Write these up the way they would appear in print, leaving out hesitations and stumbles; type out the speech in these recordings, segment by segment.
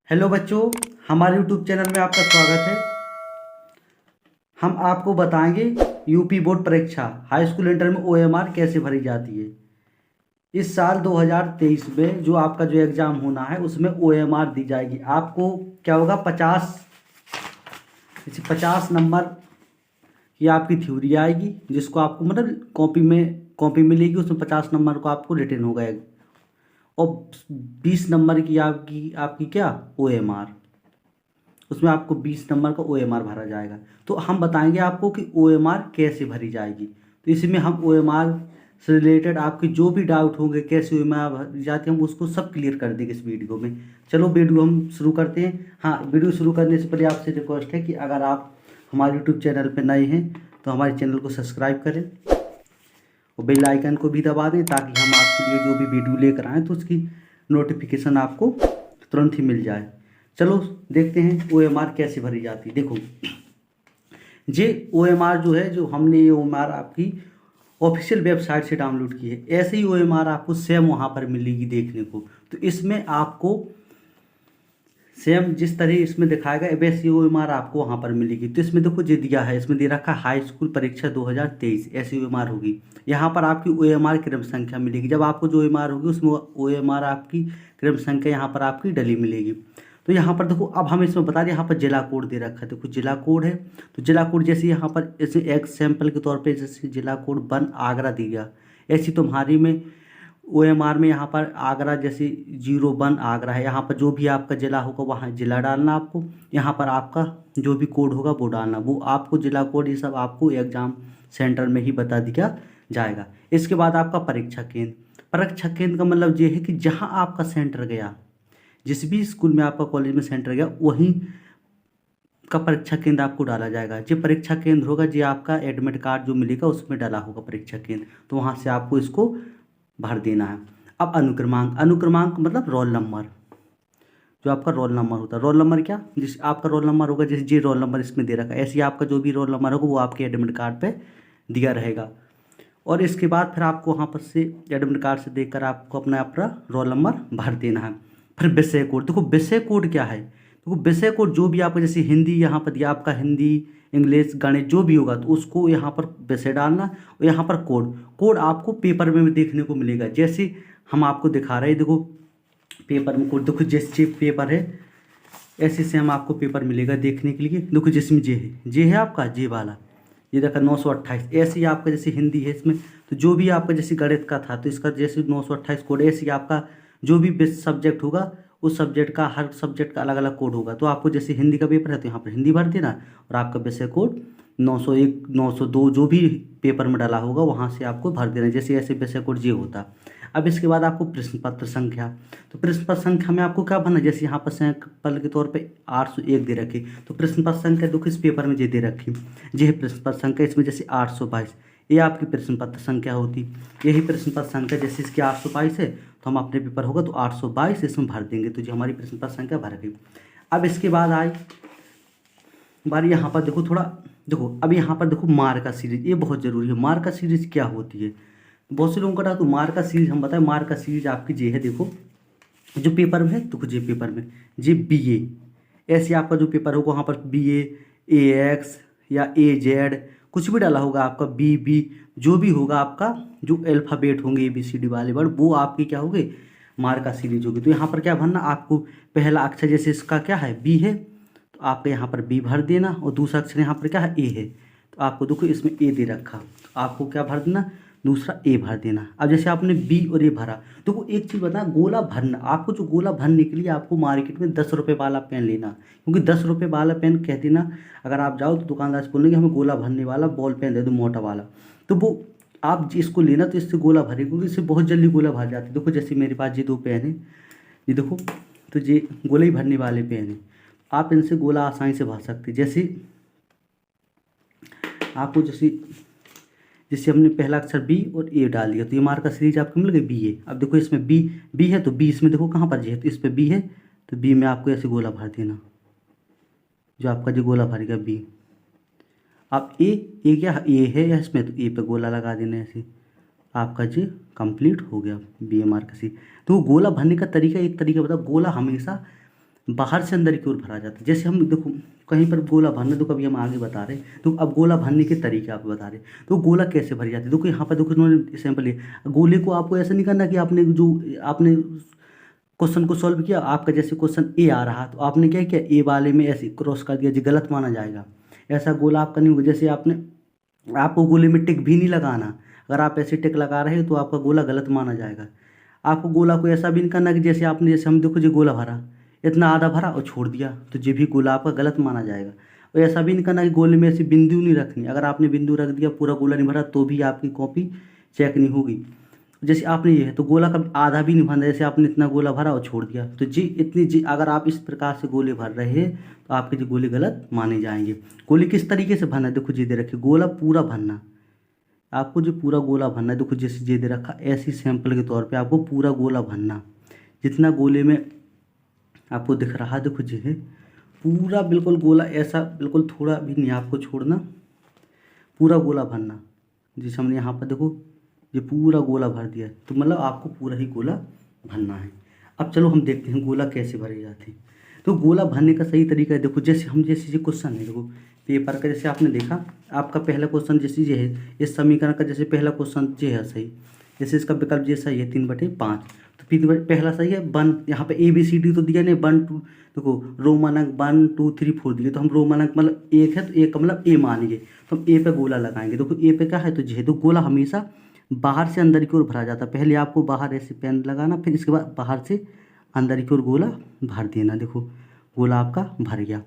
Hello बच्चों, हमारे YouTube channel में आपका स्वागत है। हम आपको बताएंगे यूपी बोर्ड परीक्षा हाई स्कूल इंटर में ओएमआर कैसे भरी जाती है। इस साल 2023 में जो आपका जो एग्ज़ाम होना है उसमें ओएमआर दी जाएगी। आपको क्या होगा, 50 नंबर की आपकी थ्योरी आएगी, जिसको आपको मतलब कॉपी मिलेगी। उसमें 50 नंबर को आपको रिटन होगा और 20 नंबर की आपकी आपकी क्या ओएमआर, उसमें आपको 20 नंबर का ओएमआर भरा जाएगा। तो हम बताएंगे आपको कि ओएमआर कैसे भरी जाएगी। तो इसमें हम ओएमआर से रिलेटेड आपके जो भी डाउट होंगे कैसे ओएमआर भरी जाती है हम उसको सब क्लियर कर देंगे इस वीडियो में। चलो वीडियो हम शुरू करते हैं। हाँ, वीडियो शुरू करने से पहले आपसे रिक्वेस्ट है कि अगर आप हमारे यूट्यूब चैनल पर नए हैं तो हमारे चैनल को सब्सक्राइब करें और बेल आइकन को भी दबा दें, ताकि हम आपके लिए जो भी वीडियो लेकर आएँ तो उसकी नोटिफिकेशन आपको तुरंत ही मिल जाए। चलो देखते हैं ओएमआर कैसे भरी जाती है। देखो, ये ओएमआर जो है, जो हमने ये ओएमआर आपकी ऑफिशियल वेबसाइट से डाउनलोड की है, ऐसे ही ओएमआर आपको सेम वहाँ पर मिलेगी देखने को। तो इसमें आपको सेम जिस तरह इसमें दिखाएगा वैसी ओएमआर आपको वहाँ पर मिलेगी। तो इसमें देखो जो दिया है, इसमें दे रखा है हाई स्कूल परीक्षा 2023 ऐसी ओएमआर होगी। यहाँ पर आपकी ओएमआर क्रम संख्या मिलेगी। जब आपको जो ओएमआर होगी उसमें ओएमआर आपकी क्रम संख्या यहाँ पर आपकी डली मिलेगी। तो यहाँ पर देखो, अब हम इसमें बता दें, यहाँ पर जिला कोड दे रखा है। देखो जिला कोड है, तो जिला कोड जैसे यहाँ पर ऐसे एक सैंपल के तौर पे जैसे जिला कोड 1 आगरा दिया, ऐसी तुम्हारी में ओएमआर में यहाँ पर आगरा जैसे 01 आगरा है। यहाँ पर जो भी आपका जिला होगा वहाँ जिला डालना आपको। यहाँ पर आपका जो भी कोड होगा वो डालना, वो आपको जिला कोड ये सब आपको एग्जाम सेंटर में ही बता दिया जाएगा। इसके बाद आपका परीक्षा केंद्र। परीक्षा केंद्र का मतलब ये है कि जहाँ आपका सेंटर गया, जिस भी स्कूल में आपका कॉलेज में सेंटर गया, वहीं का परीक्षा केंद्र आपको डाला जाएगा। जो परीक्षा केंद्र होगा जो आपका एडमिट कार्ड जो मिलेगा उसमें डाला होगा परीक्षा केंद्र, तो वहाँ से आपको इसको भर देना है। अब अनुक्रमांक, अनुक्रमांक मतलब रोल नंबर, जो आपका रोल नंबर होता है। रोल नंबर क्या, जिस आपका रोल नंबर होगा, जैसे जे रोल नंबर इसमें दे रखा है, ऐसे ही आपका जो भी रोल नंबर होगा वो आपके एडमिट कार्ड पे दिया रहेगा। और इसके बाद फिर आपको वहाँ पर से एडमिट कार्ड से देखकर आपको अपना अपना रोल नंबर भर देना है। फिर विषय कोड, देखो विषय कोड क्या है। देखो विषय कोड जो भी आपका, जैसे हिंदी यहाँ पर दिया आपका, हिंदी इंग्लिश गणित जो भी होगा तो उसको यहाँ पर विषय डालना। और यहाँ पर कोड, कोड आपको पेपर में भी देखने को मिलेगा। जैसे हम आपको दिखा रहे हैं, देखो पेपर में कोड, देखो जैसे पेपर है ऐसे से हम आपको पेपर मिलेगा देखने के लिए। देखो जिसमें जे है आपका, जे वाला ये देखा 928, ऐसे ही आपका जैसे हिंदी है इसमें, तो जो भी आपका जैसे गणित का था तो इसका जैसे 928 कोड, ऐसे ही आपका जो भी सब्जेक्ट होगा उस सब्जेक्ट का, हर सब्जेक्ट का अलग अलग कोड होगा। तो आपको जैसे हिंदी का पेपर है तो यहाँ पर हिंदी भर देना, और आपका विषय कोड 901 902 जो भी पेपर में डाला होगा वहाँ से आपको भर देना, जैसे ऐसे विषय कोड ये होता। अब इसके बाद आपको प्रश्न पत्र संख्या, तो प्रश्न पत्र संख्या में आपको क्या भरना, जैसे यहाँ पर सैंपल के तौर पे 801 दे रखी, तो प्रश्न पत्र संख्या देखो इस पेपर में ये दे रखी, ये है प्रश्न पत्र संख्या। इसमें जैसे 822 ये आपकी प्रश्न पत्र संख्या होती। यही प्रश्न पत्र संख्या जैसे इसकी 822 है तो हम अपने पेपर होगा तो 822 इसमें भर देंगे, तो जो हमारी प्रश्न पत्र संख्या भर गई। अब इसके बाद आई बारी यहाँ पर देखो थोड़ा, देखो अब यहाँ पर देखो मार्का सीरीज, ये बहुत ज़रूरी है। मार्का सीरीज क्या होती है, बहुत से लोगों का डाउट। तो मार्का सीरीज हम बताएं, मार्का सीरीज आपकी जे है, देखो जो पेपर में है, देखो जे पेपर में जे BA, ऐसे आपका जो पेपर होगा वहाँ पर BA AX या AZ कुछ भी डाला होगा आपका, BB जो भी होगा आपका, जो अल्फ़ाबेट होंगे ABCD वाले वर्ड, वो आपकी क्या होगी, मार्का सीरीज होगी। तो यहाँ पर क्या भरना, आपको पहला अक्षर जैसे इसका क्या है B है तो आपको यहाँ पर B भर देना, और दूसरा अक्षर यहाँ पर क्या है A है, तो आपको देखो इसमें A दे रखा, तो आपको क्या भर देना, दूसरा A भर देना। अब जैसे आपने B और A भरा, तो वो एक चीज़ बता, गोला भरना, आपको जो गोला भरने के लिए आपको मार्केट में 10 रुपये वाला पेन लेना, क्योंकि 10 रुपये वाला पेन कह देना, अगर आप जाओ तो दुकानदार से बोलेंगे हमें गोला भरने वाला बॉल पेन दे दो मोटा वाला, तो वो आप इसको लेना, तो इससे गोला भरे, क्योंकि इससे बहुत जल्दी गोला भर जाते हैं। देखो जैसे मेरे पास ये 2 पेन है, ये देखो, तो ये गोले ही भरने वाले पेन है, आप इनसे गोला आसानी से भर सकते। जैसे आपको जैसे हमने पहला अक्षर B और A डाल दिया, तो ये मार्का सीरीज आपको मिल गई BA। अब देखो इसमें B है तो B इसमें देखो कहाँ पर है, तो इस पर B है तो B में आपको ऐसे गोला भर देना, जो आपका जो गोला भरेगा B। अब A क्या A है या इसमें, तो A पे गोला लगा देना, ऐसे आपका जी कंप्लीट हो गया BA मार्का सीरीज। तो वो गोला भरने का तरीका, एक तरीका बताओ, गोला हमेशा बाहर से अंदर की ओर भरा जाता है। जैसे हम देखो कहीं पर गोला भरना, तो कभी हम आगे बता रहे तो अब गोला भरने के तरीके आप बता रहे, तो गोला कैसे भरी जाती है। देखो यहाँ पर देखो इन्होंने सैंपल लिया, गोले को आपको ऐसा नहीं करना कि आपने क्वेश्चन को सॉल्व किया, आपका जैसे क्वेश्चन ए आ रहा तो आपने क्या किया, ए वाले में ऐसे क्रॉस कर दिया, जो गलत माना जाएगा। ऐसा गोला आपका नहीं होगा। जैसे आपको गोले में टिक भी नहीं लगाना, अगर आप ऐसे टिक लगा रहे हो तो आपका गोला गलत माना जाएगा। आपको गोला को ऐसा भी नहीं करना कि जैसे हम देखो जो गोला भरा, इतना आधा भरा और छोड़ दिया, तो ये भी गोला आपका गलत माना जाएगा। और ऐसा भी नहीं करना कि गोले में ऐसी बिंदु नहीं रखनी, अगर आपने बिंदु रख दिया पूरा गोला नहीं भरा तो भी आपकी कॉपी चेक नहीं होगी। जैसे आपने ये है तो गोला का आधा भी नहीं भरना, जैसे आपने इतना गोला भरा और छोड़ दिया, तो अगर आप इस प्रकार से गोले भर रहे हैं तो आपके जो गोले गलत माने जाएंगे। गोले किस तरीके से भरना है, देखो जी दे रखे गोला पूरा भरना, आपको जो पूरा गोला भरना है, देखो जैसे जे दे रखा ऐसी सैंपल के तौर पे आपको पूरा गोला भरना, जितना गोले में आपको दिख रहा है, देखो जी है पूरा बिल्कुल गोला, ऐसा बिल्कुल थोड़ा भी नहीं आपको छोड़ना, पूरा गोला भरना। जैसे हमने यहाँ पर देखो ये पूरा गोला भर दिया है, तो मतलब आपको पूरा ही गोला भरना है। अब चलो हम देखते हैं गोला कैसे भरे जाते हैं। तो गोला भरने का सही तरीका है, देखो जैसे ये क्वेश्चन है, देखो पेपर का जैसे आपने देखा, आपका पहला क्वेश्चन जैसे ये है, इस समीकरण का जैसे पहला क्वेश्चन ये है सही, जैसे इसका विकल्प जैसा ही है 3/5, तो पहला सही है। वन यहाँ पे ABCD तो दिया नहीं, 1 2, देखो रोमन अंक 1 2 3 4 दिए, तो हम रोमन अंक मतलब एक है तो एक का मतलब ए मानेंगे, तो हम ए पे गोला लगाएंगे। देखो ए पे क्या है, तो ये तो गोला हमेशा बाहर से अंदर की ओर भरा जाता है। पहले आपको बाहर ऐसे पेन लगाना, फिर इसके बाद बाहर से अंदर की ओर गोला भर देना। देखो गोला आपका भर गया।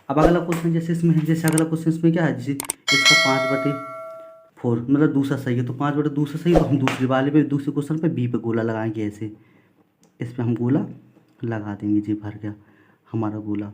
अब अगला क्वेश्चन जैसे इसमें है, जैसे अगला क्वेश्चन इसमें क्या है, जैसे इसका 5/4 मतलब दूसरा सही है, तो 5/2 सही है, तो हम दूसरे क्वेश्चन पे बी पे गोला लगाएंगे, ऐसे इस पर हम गोला लगा देंगे। जी भर गया हमारा गोला।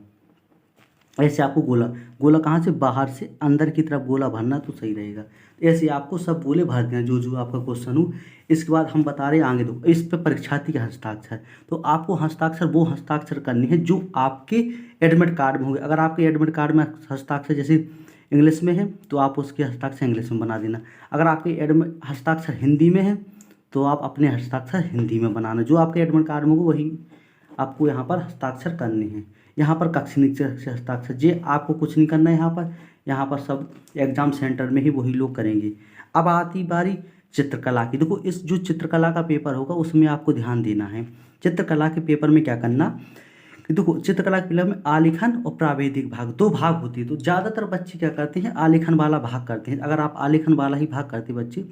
ऐसे आपको गोला कहाँ से, बाहर से अंदर की तरफ गोला भरना तो सही रहेगा। ऐसे आपको सब गोले भर देना जो आपका क्वेश्चन हो। इसके बाद हम बता रहे हैं आगे, दो इस पर परीक्षार्थी के हस्ताक्षर, तो आपको वो हस्ताक्षर करने हैं जो आपके एडमिट कार्ड में होंगे। अगर आपके एडमिट कार्ड में हस्ताक्षर जैसे इंग्लिश में है तो आप उसके हस्ताक्षर इंग्लिश में बना देना। अगर आपके एडमिट हस्ताक्षर हिंदी में है तो आप अपने हस्ताक्षर हिंदी में बनाना, जो आपके एडमिट कार्ड में होगा वही आपको यहाँ पर हस्ताक्षर करने हैं। यहाँ पर कक्षी से हस्ताक्षर जे आपको कुछ नहीं करना है, यहाँ पर सब एग्जाम सेंटर में ही वही लोग करेंगे। अब आती बारी चित्रकला की। देखो इस जो चित्रकला का पेपर होगा उसमें आपको ध्यान देना है। चित्रकला के पेपर में क्या करना कि देखो चित्रकला के पेपर में आलेखन और प्रावेदिक भाग, 2 भाग होती है। तो ज़्यादातर बच्चे क्या करते हैं, आलेखन वाला भाग करते हैं। अगर आप आलेखन वाला ही भाग करते बच्चे,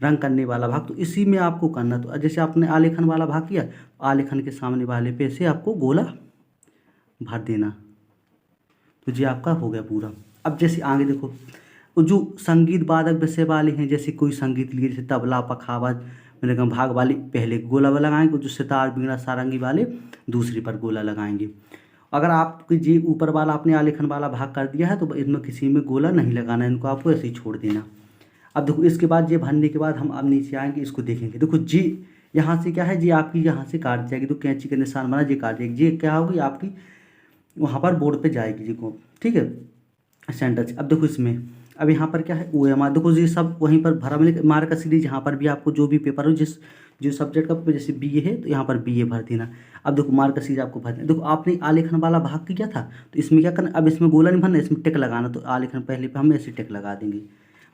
रंग करने वाला भाग, तो इसी में आपको करना। तो जैसे आपने आलेखन वाला भाग किया, आलेखन के सामने वाले पे से आपको गोला भर देना, तो ये आपका हो गया पूरा। अब जैसे आगे देखो जो संगीत वादक विषय वाले हैं, जैसे कोई संगीत लिए, जैसे तबला पखावज मृदंगम भाग वाले पहले गोला लगाएंगे, जो सितार बीड़ा सारंगी वाले दूसरी पर गोला लगाएंगे। अगर आपके जी ऊपर वाला आपने आलेखन वाला भाग कर दिया है तो इनमें किसी में गोला नहीं लगाना है, इनको आपको ऐसे ही छोड़ देना। अब देखो इसके बाद ये भरने के बाद हम अब नीचे आएंगे, इसको देखेंगे। देखो जी यहाँ से क्या है, जी आपकी यहाँ से काट जाएगी, तो कैंची का निशान बना जी काट जाएगी, जी क्या होगी आपकी वहाँ पर बोर्ड पे जाएगी जी को, ठीक है सेंटर से। अब देखो इसमें अब यहाँ पर क्या है OMR, देखो ये सब वहीं पर भरा मिले मार्क का सीरीज। यहाँ पर भी आपको जो भी पेपर हो जो सब्जेक्ट का, जैसे BA है तो यहाँ पर BA भर देना। अब देखो मार्क का सीरीज आपको भर देना। देखो आपने आलेखन वाला भाग किया था तो इसमें क्या करना, अब इसमें गोला नहीं भरना, इसमें टिक लगाना। तो आलेखन पहले पे हम ऐसे टिक लगा देंगे।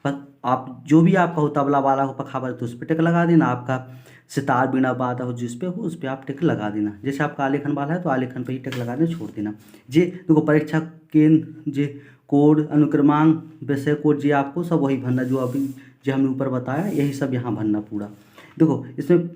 बस आप जो भी आपका हो, तबला वाला हो पखावल तो उस पर टिक लगा देना, आपका सितार बीड़ा वादक हो जिस पे हो उस पर आप टिक लगा देना। जैसे आपका आलेखन वाला है तो आलेखन पर ही टिक लगा देना, छोड़ देना। जे देखो परीक्षा केंद्र जे कोड अनुक्रमांक विषय कोड जी आपको सब वही भरना जो अभी जो हमने ऊपर बताया, यही सब यहाँ भरना पूरा। देखो इसमें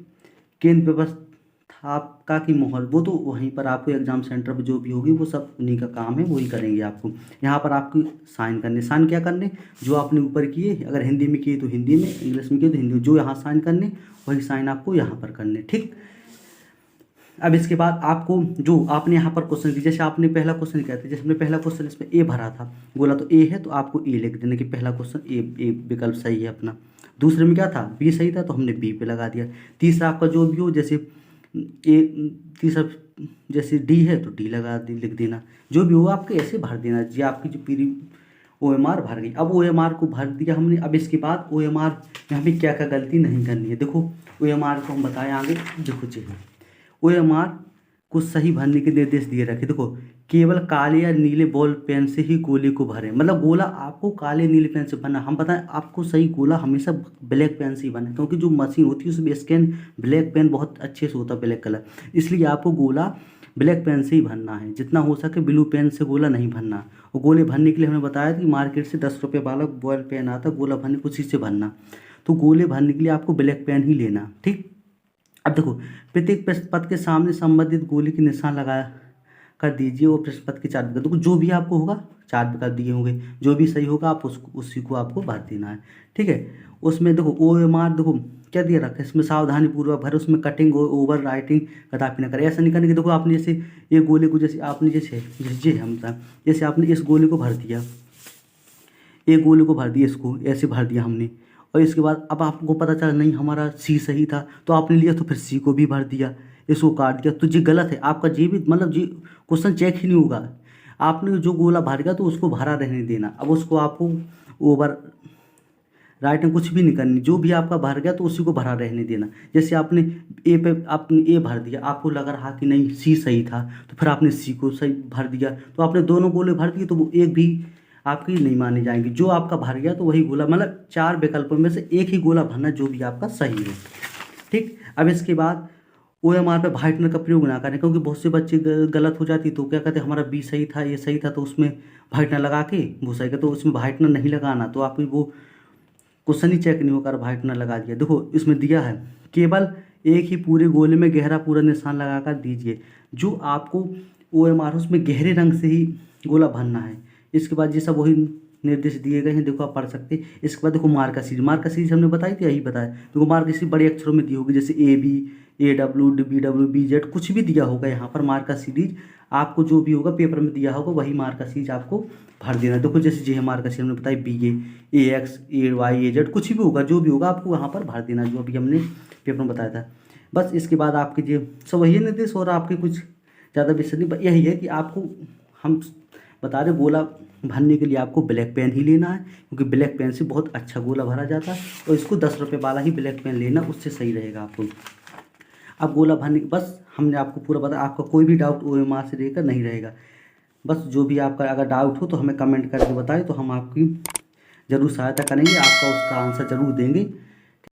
केंद्र व्यवस्थापका की मोहर, वो तो वहीं पर आपको एग्जाम सेंटर पर जो भी होगी वो सब उन्हीं का काम है, वही करेंगे आपको। यहाँ पर आपको साइन करने, साइन क्या करने, जो आपने ऊपर किए, अगर हिंदी में किए तो हिंदी में, इंग्लिश में किए तो हिंदी में, जो यहाँ साइन करने वही साइन आपको यहाँ पर करने, ठीक। अब इसके बाद आपको जो आपने यहाँ पर क्वेश्चन की, जैसे आपने पहला क्वेश्चन क्या था, जैसे हमने पहला क्वेश्चन इसमें ए भरा था, बोला तो ए है तो आपको ए लिख देना कि पहला क्वेश्चन ए विकल्प सही है अपना। दूसरे में क्या था, बी सही था तो हमने बी पे लगा दिया। तीसरा आपका जो भी हो, जैसे तीसरा जैसे डी है तो डी लिख देना, जो भी हो आपके ऐसे भर देना। जी आपकी जो पूरी OMR भर गई। अब OMR को भर दिया हमने। अब इसके बाद OMR में हमें क्या क्या गलती नहीं करनी है। देखो OMR को हम बताएं आगे, देखो जी OMR कुछ सही भरने के निर्देश दिए रखे। देखो, केवल काले या नीले बॉल पेन से ही गोले को भरें, मतलब गोला आपको काले नीले पेन से भरना। हम बताएं आपको सही गोला हमेशा ब्लैक पेन से ही बने, क्योंकि जो मशीन होती है उसमें स्कैन ब्लैक पेन बहुत अच्छे से होता है, ब्लैक कलर, इसलिए आपको गोला ब्लैक पेन से ही भरना है। जितना हो सके ब्लू पेन से गोला नहीं भरना। और गोले भरने के लिए हमने बताया कि मार्केट से 10 रुपये वाला बॉल पेन आता, गोला भरने उसी से भरना। तो गोले भरने के लिए आपको ब्लैक पेन ही लेना, ठीक। अब देखो, प्रत्येक प्रश्न पत्र के सामने संबंधित गोली के निशान लगा कर दीजिए और प्रश्न पत्र के 4 विकल्प, देखो जो भी आपको होगा 4 विकल्प दिए होंगे, जो भी सही होगा आप उसको उसी को आपको भर देना है, ठीक है। उसमें देखो OMR देखो क्या दिया रखा है, इसमें सावधानी पूर्वक भरे, उसमें कटिंग और ओवर राइटिंग कदापि न करें। ऐसा नहीं करने की, देखो आपने जैसे ये गोले को जैसे आपने जैसे हम जैसे आपने इस गोले को भर दिया, एक गोले को भर दिया, इसको ऐसे भर दिया हमने, और इसके बाद अब आपको पता चला नहीं हमारा सी सही था, तो आपने लिया तो फिर सी को भी भर दिया, इसको काट दिया, तो ये गलत है आपका। ये भी मतलब ये क्वेश्चन चेक ही नहीं होगा। आपने जो गोला भर गया तो उसको भरा रहने देना। अब उसको आपको ओवर राइटिंग कुछ भी नहीं करनी, जो भी आपका भर गया तो उसी को भरा रहने देना। जैसे आपने आपने ए भर दिया, आपको लग रहा कि नहीं सी सही था, तो फिर आपने सी को सही भर दिया, तो आपने दोनों गोले भर दिए, तो वो एक भी आपकी नहीं मानी जाएंगी। जो आपका भर गया तो वही गोला, मतलब 4 विकल्पों में से एक ही गोला भरना जो भी आपका सही हो, ठीक। अब इसके बाद OMR पे व्हाइटनर का प्रयोग ना करें, क्योंकि बहुत से बच्चे गलत हो जाती, तो क्या कहते हैं हमारा बी सही था, ये सही था, तो उसमें व्हाइटनर लगा के वो सही का, तो उसमें व्हाइटनर नहीं लगाना, तो आप वो क्वेश्चन ही चेक नहीं होकर व्हाइटनर लगा दिया। देखो इसमें दिया है केवल एक ही पूरे गोले में गहरा पूरा निशान लगाकर दीजिए। जो आपको OMR उसमें गहरे रंग से ही गोला भरना है। इसके बाद ये सब वही निर्देश दिए गए हैं, देखो आप पढ़ सकते हैं। इसके बाद देखो मार्का सीरीज हमने बताई थी, यही बताया। देखो मार्का सीरीज बड़े अक्षरों में दी होगी, जैसे AB AW BW BZ कुछ भी दिया होगा यहाँ पर। मार्का सीरीज आपको जो भी होगा पेपर में दिया होगा वही मार्का सीरीज आपको भर देना। देखो जैसे जे मार्का सीरीज हमने बताई BA AX AY AZ कुछ भी होगा, जो भी होगा आपको वहाँ पर भर देना, जो अभी हमने पेपर में बताया था। बस इसके बाद आपके जो सब वही निर्देश, और आपके कुछ ज़्यादा विषय नहीं, यही है कि आपको हम बता रहे गोला भरने के लिए आपको ब्लैक पेन ही लेना है, क्योंकि ब्लैक पेन से बहुत अच्छा गोला भरा जाता है। और इसको 10 रुपये वाला ही ब्लैक पेन लेना, उससे सही रहेगा आपको। अब गोला भरने बस हमने आपको पूरा बताया। आपका कोई भी डाउट OMR से लेकर नहीं रहेगा। बस जो भी आपका अगर डाउट हो तो हमें कमेंट करके बताएं, तो हम आपकी ज़रूर सहायता करेंगे, आपका उसका आंसर ज़रूर देंगे।